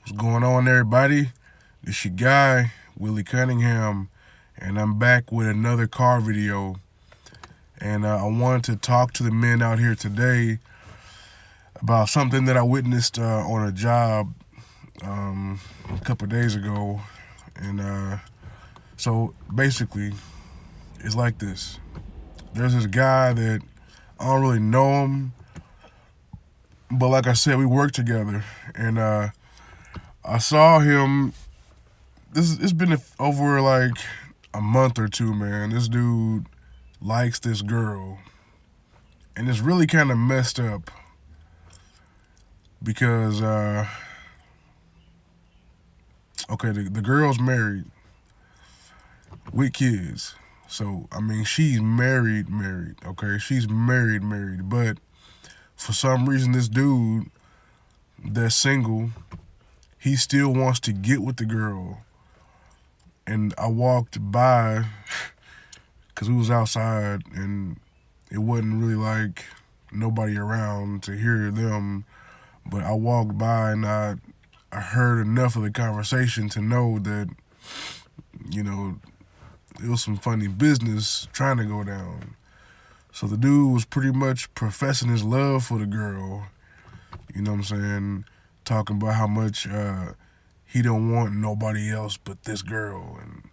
What's going on, everybody? It's your guy, Willie Cunningham, and I'm back with another car video. And I wanted to talk to the men out here today about something that I witnessed on a job a couple of days ago. And so basically, it's like this. There's this guy that I don't really know him, but like I said, we work together. And I saw him. It's been over like a month or two, man. This dude likes this girl, and it's really kind of messed up because okay, the girl's married with kids. So I mean, she's married. Okay, she's married. But for some reason, this dude that's single, he still wants to get with the girl. And I walked by because we was outside and it wasn't really like nobody around to hear them. But I walked by and I heard enough of the conversation to know that, you know, it was some funny business trying to go down. So the dude was pretty much professing his love for the girl, you know what I'm saying? Talking about how much he don't want nobody else but this girl. And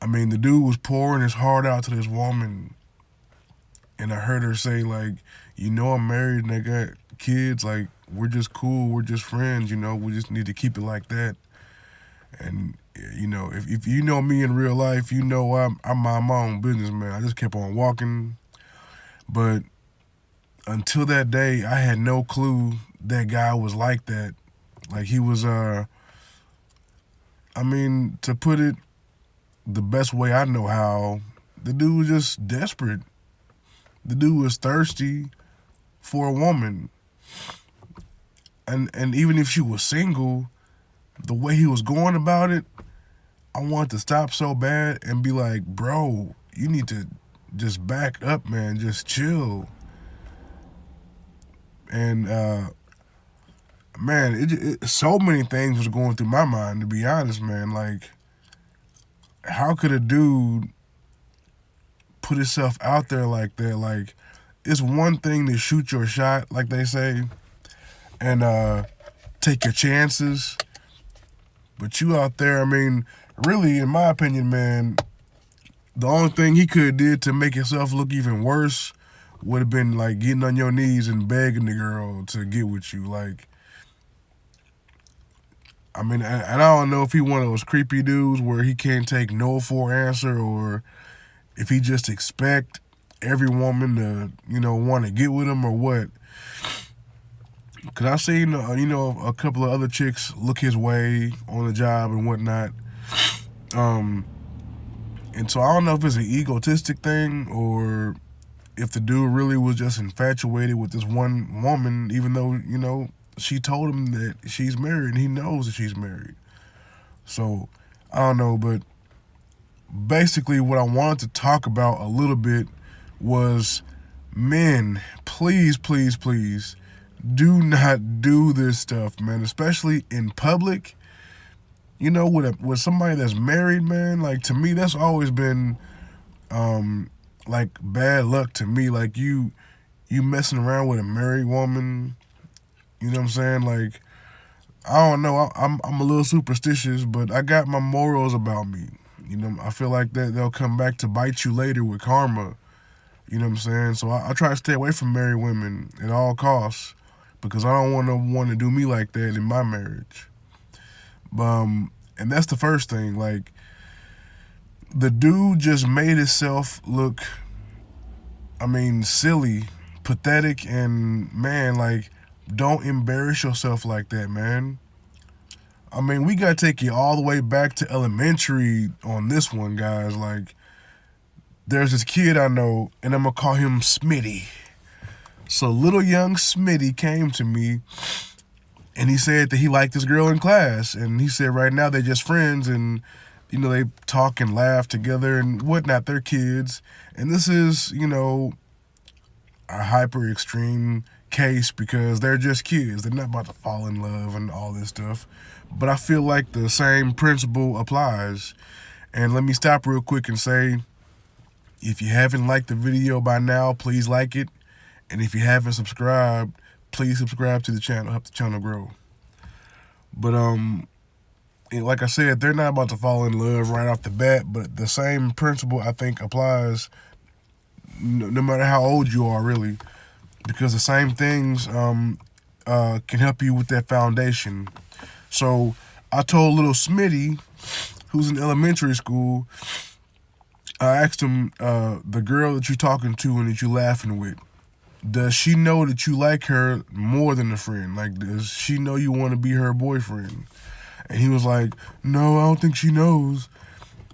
I mean, the dude was pouring his heart out to this woman, and I heard her say, like, I'm married and I got kids, like, we're just cool, we're just friends, we just need to keep it like that. And if you know me in real life, I'm my own business, man. I just kept on walking. But until that day, I had no clue that guy was like that. Like, he was to put it the best way I know how, the dude was just desperate. The dude was thirsty for a woman. And even if she was single, the way he was going about it, I wanted to stop so bad and be like, bro, you need to just back up, man. Just chill. And man, so many things was going through my mind, to be honest, man. Like, how could a dude put himself out there like that? Like, it's one thing to shoot your shot, like they say, and take your chances. But you out there, I mean, really, in my opinion, man, the only thing he could have did to make himself look even worse would have been like getting on your knees and begging the girl to get with you. Like, I mean, and I don't know if he one of those creepy dudes where he can't take no for an answer, or if he just expect every woman to, want to get with him or what. Cause I seen, a couple of other chicks look his way on the job and whatnot. And so I don't know if it's an egotistic thing or if the dude really was just infatuated with this one woman, even though, she told him that she's married and he knows that she's married. So I don't know, but basically what I wanted to talk about a little bit was, men, please, do not do this stuff, man, especially in public. With somebody that's married, man, like, to me, that's always been like bad luck to me. Like, you messing around with a married woman, you know what I'm saying? Like, I don't know, I'm a little superstitious, but I got my morals about me. I feel like that they'll come back to bite you later with karma. You know what I'm saying? So I try to stay away from married women at all costs because I don't want no one to do me like that in my marriage. And that's the first thing. Like, the dude just made himself look, silly, pathetic, and, man, like, don't embarrass yourself like that, man. We gotta take you all the way back to elementary on this one, guys. Like, there's this kid I know, and I'm gonna call him Smitty. So little young Smitty came to me, and he said that he liked this girl in class, and he said right now they're just friends, and they talk and laugh together and whatnot. They're kids, and this is a hyper extreme case because they're just kids. They're not about to fall in love and all this stuff. But I feel like the same principle applies. And let me stop real quick and say, if you haven't liked the video by now, please like it. And if you haven't subscribed, please subscribe to the channel. Help the channel grow. But like I said, they're not about to fall in love right off the bat. But the same principle, I think, applies no matter how old you are, really, because the same things can help you with that foundation. So I told little Smitty, who's in elementary school, I asked him, the girl that you're talking to and that you're laughing with, does she know that you like her more than a friend? Like, does she know you want to be her boyfriend? And he was like, no, I don't think she knows.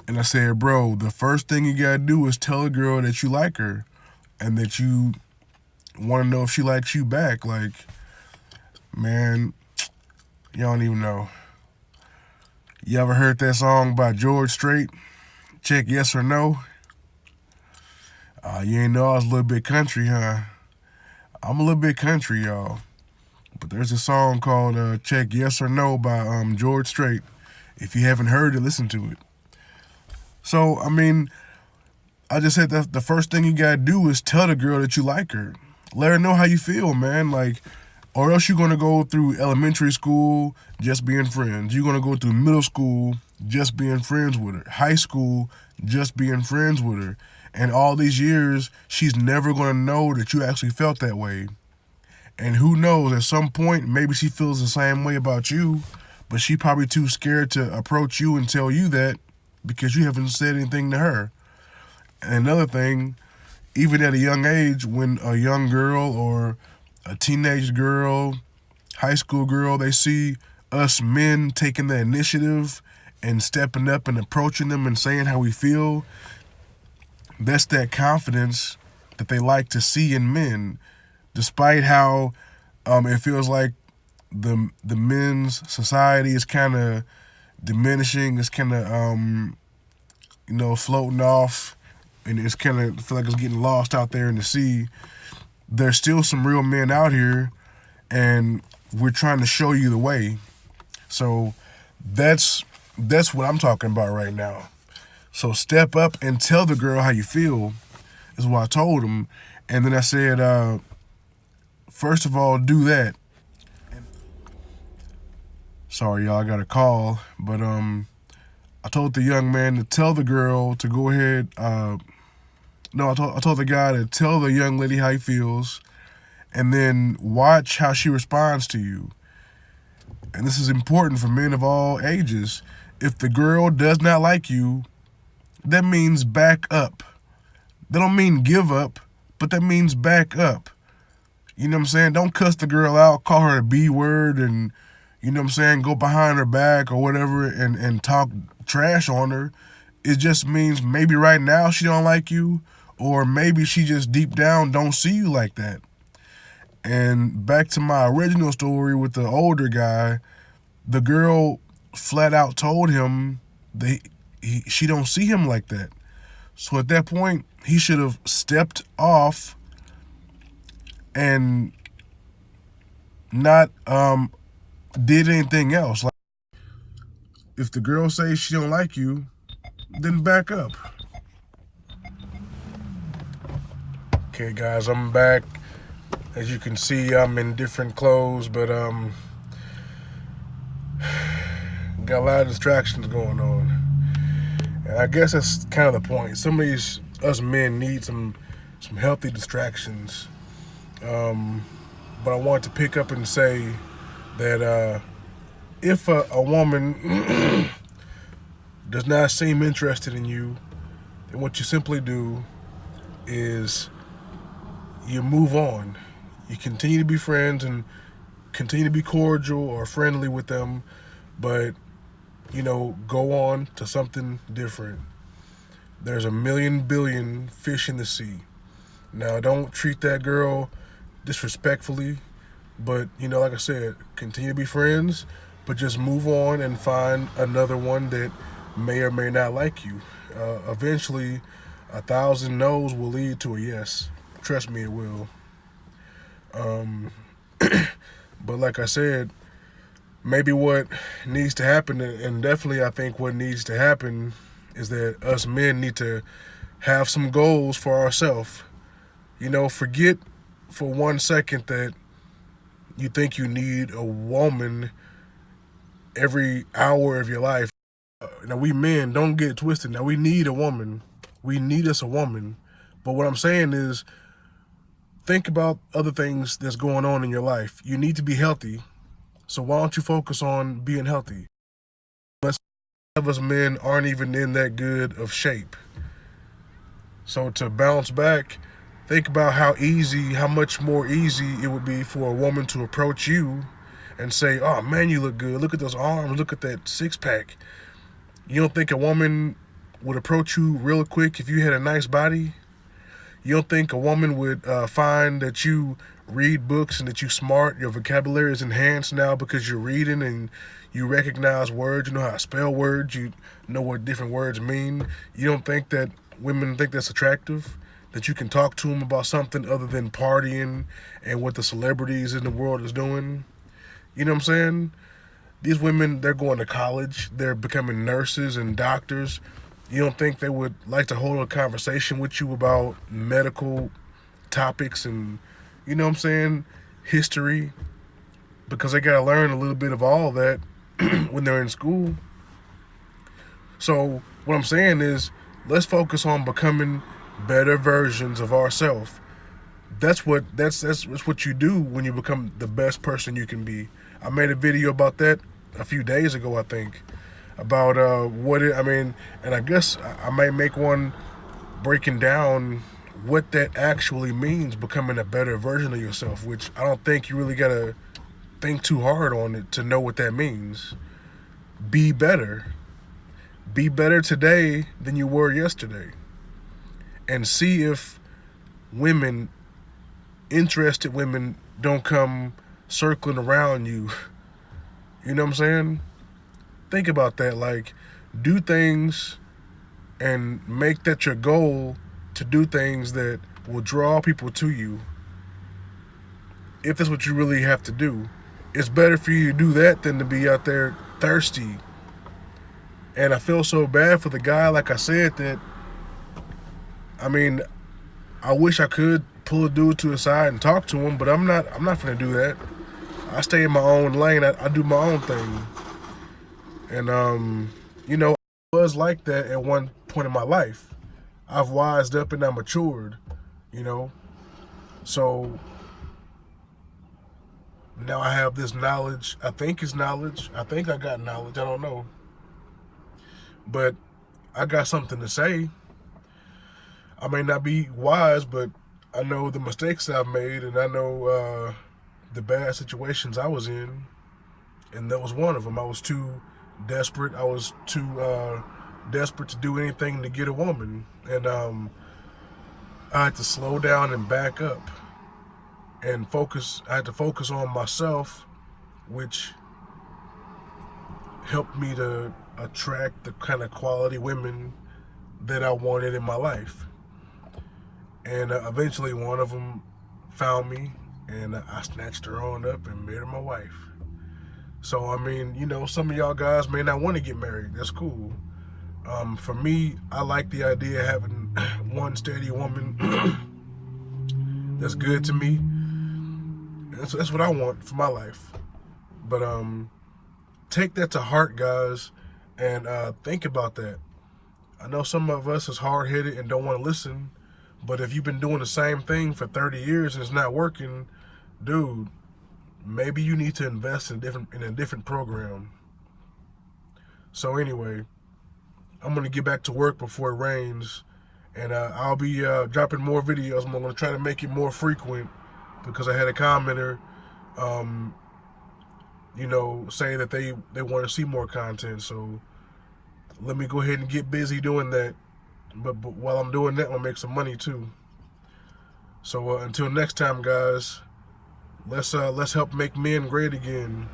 And I said, bro, the first thing you gotta do is tell a girl that you like her and that you want to know if she likes you back. Like, man, you don't even know. You ever heard that song by George Strait? Check yes or no? You ain't know I was a little bit country, huh? I'm a little bit country, y'all. But there's a song called Check Yes or No by George Strait. If you haven't heard it, listen to it. So, I mean, I just said that the first thing you gotta do is tell the girl that you like her. Let her know how you feel, man. Like, or else you're gonna go through elementary school just being friends. You're gonna go through middle school just being friends with her. High school just being friends with her. And all these years, she's never gonna know that you actually felt that way. And who knows, at some point, maybe she feels the same way about you, but she probably too scared to approach you and tell you that because you haven't said anything to her. And another thing, even at a young age, when a young girl or a teenage girl, high school girl, they see us men taking the initiative and stepping up and approaching them and saying how we feel, that's that confidence that they like to see in men, despite how it feels like the men's society is kind of diminishing, it's kind of floating off, and it's kind of feel like it's getting lost out there in the sea. There's still some real men out here, and we're trying to show you the way. So that's what I'm talking about right now. So step up and tell the girl how you feel, is what I told him. And then I said, first of all, do that. Sorry, y'all, I got a call. But I told the young man to tell the girl to go ahead. I told the guy to tell the young lady how he feels, and then watch how she responds to you. And this is important for men of all ages. If the girl does not like you, that means back up. That don't mean give up, but that means back up. You know what I'm saying? Don't cuss the girl out, call her a B word, and, you know what I'm saying, go behind her back or whatever and talk trash on her. It just means maybe right now she don't like you, or maybe she just deep down don't see you like that. And back to my original story with the older guy, the girl flat out told him that she don't see him like that. So at that point, he should have stepped off and not did anything else. Like, if the girl says she don't like you, then back up. Okay, guys, I'm back. As you can see, I'm in different clothes, but got a lot of distractions going on. And I guess that's kind of the point. Some of us men need some healthy distractions. But I want to pick up and say that if a woman does not seem interested in you, then what you simply do is you move on. You continue to be friends and continue to be cordial or friendly with them, but, go on to something different. There's a million billion fish in the sea. Now, don't treat that girl disrespectfully, but, like I said, continue to be friends, but just move on and find another one that may or may not like you. Eventually, 1,000 no's will lead to a yes. Trust me, it will. Um, but like I said, maybe what needs to happen, and definitely I think what needs to happen, is that us men need to have some goals for ourselves. Forget for 1 second that you think you need a woman every hour of your life. Now, we men, don't get it twisted. Now, we need a woman. We need us a woman. But what I'm saying is, think about other things that's going on in your life. You need to be healthy. So why don't you focus on being healthy? Most of us men aren't even in that good of shape. So to bounce back, think about how much more easy it would be for a woman to approach you and say, "Oh man, you look good. Look at those arms. Look at that six pack." You don't think a woman would approach you real quick if you had a nice body? You don't think a woman would find that you read books and that you smart, your vocabulary is enhanced now because you're reading and you recognize words, you know how to spell words, you know what different words mean? You don't think that women think that's attractive? That you can talk to them about something other than partying and what the celebrities in the world is doing? You know what I'm saying? These women, they're going to college, they're becoming nurses and doctors. You don't think they would like to hold a conversation with you about medical topics and, you know what I'm saying, history? Because they got to learn a little bit of all that when they're in school. So what I'm saying is, let's focus on becoming better versions of ourselves. That's what you do when you become the best person you can be. I made a video about that a few days ago, I think, about and I guess I might make one breaking down what that actually means, becoming a better version of yourself, which I don't think you really gotta think too hard on it to know what that means. Be better. Be better today than you were yesterday. And see if interested women don't come circling around you. You know what I'm saying? Think about that. Like, do things and make that your goal to do things that will draw people to you. If that's what you really have to do, it's better for you to do that than to be out there thirsty. And I feel so bad for the guy, like I said, that, I wish I could pull a dude to the side and talk to him, but I'm not gonna do that. I stay in my own lane. I do my own thing. And, I was like that at one point in my life. I've wised up and I matured, So now I have this knowledge. I think it's knowledge. I think I got knowledge. I don't know. But I got something to say. I may not be wise, but I know the mistakes I've made, and I know the bad situations I was in, and that was one of them. I was too desperate. I was too desperate to do anything to get a woman, and I had to slow down and back up and focus. I had to focus on myself, which helped me to attract the kind of quality women that I wanted in my life. And eventually one of them found me, and I snatched her on up and made her my wife. So, some of y'all guys may not want to get married. That's cool. For me, I like the idea of having one steady woman that's good to me. That's what I want for my life. But take that to heart, guys, and think about that. I know some of us is hard-headed and don't want to listen, but if you've been doing the same thing for 30 years and it's not working, dude, maybe you need to invest in a different program. So anyway, I'm going to get back to work before it rains, and I'll be dropping more videos. I'm going to try to make it more frequent because I had a commenter say that they want to see more content. So let me go ahead and get busy doing that. But while I'm doing that, I'm going to make some money too. So until next time, guys, let's help make men great again,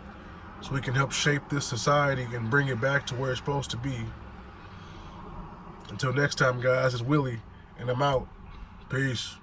so we can help shape this society and bring it back to where it's supposed to be. Until next time, guys, it's Willie, and I'm out. Peace.